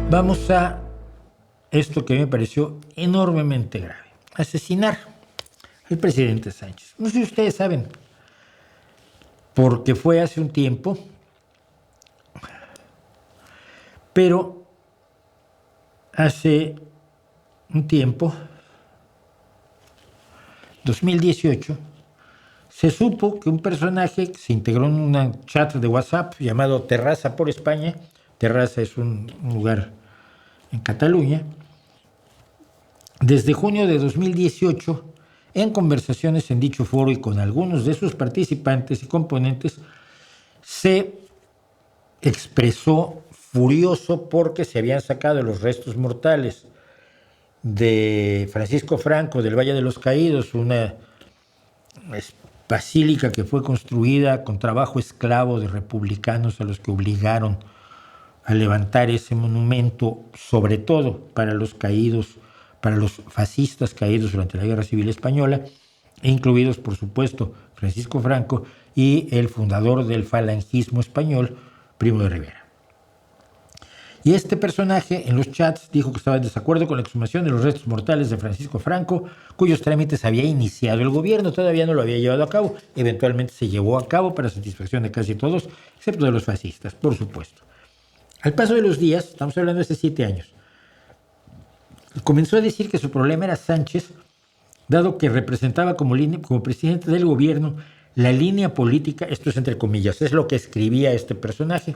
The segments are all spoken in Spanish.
Vamos a esto que me pareció enormemente grave. Asesinar al presidente Sánchez. No sé si ustedes saben, porque fue hace un tiempo, pero hace un tiempo, 2018, se supo que un personaje se integró en un chat de WhatsApp llamado Terraza por España. Terraza es un lugar en Cataluña. Desde junio de 2018, en conversaciones en dicho foro y con algunos de sus participantes y componentes, se expresó furioso porque se habían sacado los restos mortales de Francisco Franco del Valle de los Caídos, una basílica que fue construida con trabajo esclavo de republicanos a los que obligaron a levantar ese monumento, sobre todo para los caídos, para los fascistas caídos durante la Guerra Civil Española, incluidos, por supuesto, Francisco Franco y el fundador del falangismo español, Primo de Rivera. Y este personaje en los chats dijo que estaba en desacuerdo con la exhumación de los restos mortales de Francisco Franco, cuyos trámites había iniciado el gobierno, todavía no lo había llevado a cabo, eventualmente se llevó a cabo para satisfacción de casi todos, excepto de los fascistas, por supuesto. Al paso de los días, estamos hablando de hace 7 años, comenzó a decir que su problema era Sánchez, dado que representaba como presidente del gobierno la línea política, esto es entre comillas, es lo que escribía este personaje,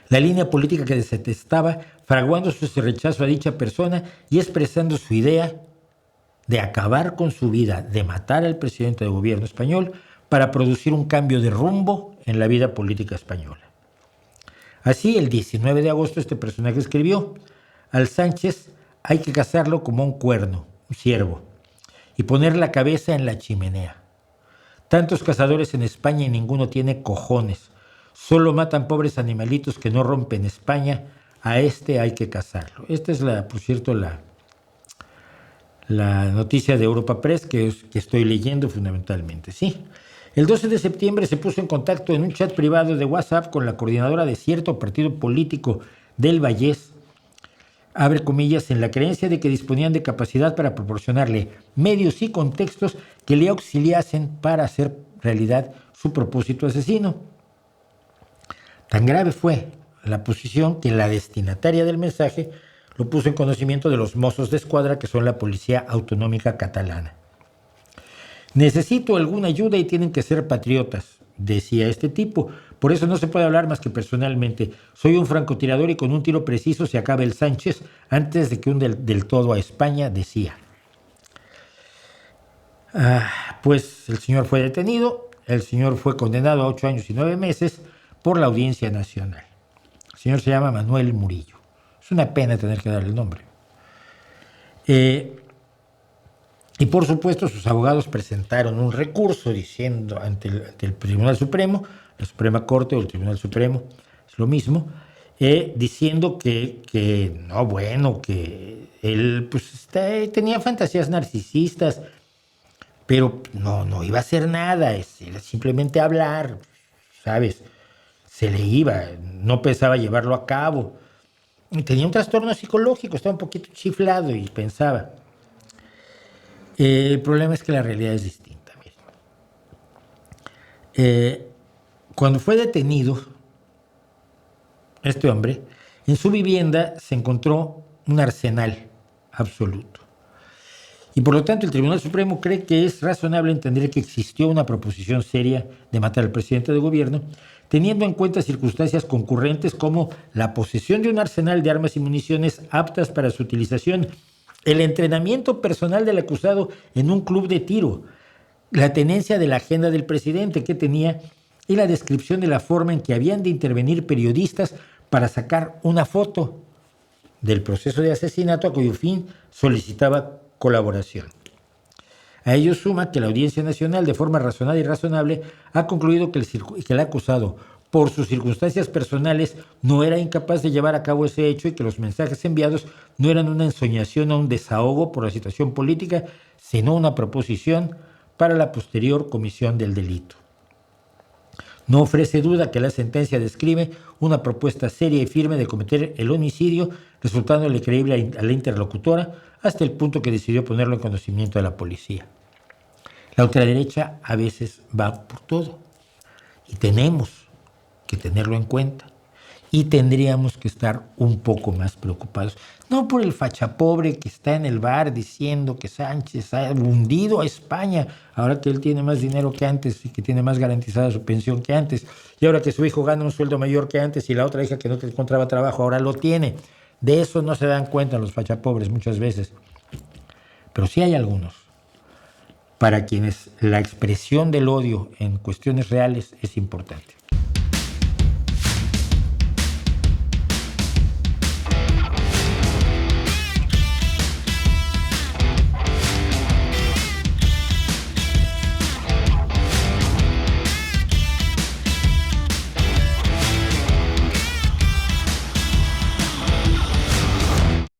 la línea política que detestaba, fraguando su rechazo a dicha persona y expresando su idea de acabar con su vida, de matar al presidente del gobierno español para producir un cambio de rumbo en la vida política española. Así, el 19 de agosto, este personaje escribió: al Sánchez hay que cazarlo como un cuerno, un ciervo, y poner la cabeza en la chimenea. Tantos cazadores en España y ninguno tiene cojones. Solo matan pobres animalitos que no rompen España. A este hay que cazarlo. Esta es, por cierto, la noticia de Europa Press que estoy leyendo fundamentalmente. Sí. El 12 de septiembre se puso en contacto en un chat privado de WhatsApp con la coordinadora de cierto partido político del Vallés, abre comillas, en la creencia de que disponían de capacidad para proporcionarle medios y contextos que le auxiliasen para hacer realidad su propósito asesino. Tan grave fue la posición que la destinataria del mensaje lo puso en conocimiento de los Mossos de Escuadra, que son la policía autonómica catalana. Necesito alguna ayuda y tienen que ser patriotas, decía este tipo. Por eso no se puede hablar más que personalmente. Soy un francotirador y con un tiro preciso se acaba el Sánchez antes de que hunde del todo a España, decía. Pues el señor fue detenido, el señor fue condenado a 8 años y 9 meses por la Audiencia Nacional. El señor se llama Manuel Murillo. Es una pena tener que darle el nombre. Y por supuesto sus abogados presentaron un recurso diciendo ante el Tribunal Supremo, la Suprema Corte o el Tribunal Supremo, es lo mismo, diciendo que él pues, tenía fantasías narcisistas, pero no iba a hacer nada, era simplemente hablar, ¿sabes? Se le iba, no pensaba llevarlo a cabo. Y tenía un trastorno psicológico, estaba un poquito chiflado y pensaba. El problema es que la realidad es distinta. Cuando fue detenido, este hombre, en su vivienda se encontró un arsenal absoluto. Y por lo tanto el Tribunal Supremo cree que es razonable entender que existió una proposición seria de matar al presidente del gobierno, teniendo en cuenta circunstancias concurrentes como la posesión de un arsenal de armas y municiones aptas para su utilización, el entrenamiento personal del acusado en un club de tiro, la tenencia de la agenda del presidente que tenía y la descripción de la forma en que habían de intervenir periodistas para sacar una foto del proceso de asesinato a cuyo fin solicitaba colaboración. A ello suma que la Audiencia Nacional, de forma razonada y razonable, ha concluido que el acusado, por sus circunstancias personales, no era incapaz de llevar a cabo ese hecho y que los mensajes enviados no eran una ensoñación o un desahogo por la situación política, sino una proposición para la posterior comisión del delito. No ofrece duda que la sentencia describe una propuesta seria y firme de cometer el homicidio, resultándole creíble a la interlocutora hasta el punto que decidió ponerlo en conocimiento de la policía. La ultraderecha a veces va por todo y tenemos que tenerlo en cuenta. Y tendríamos que estar un poco más preocupados. No por el fachapobre que está en el bar diciendo que Sánchez ha hundido a España, ahora que él tiene más dinero que antes y que tiene más garantizada su pensión que antes, y ahora que su hijo gana un sueldo mayor que antes y la otra hija que no encontraba trabajo ahora lo tiene. De eso no se dan cuenta los fachapobres muchas veces. Pero sí hay algunos para quienes la expresión del odio en cuestiones reales es importante.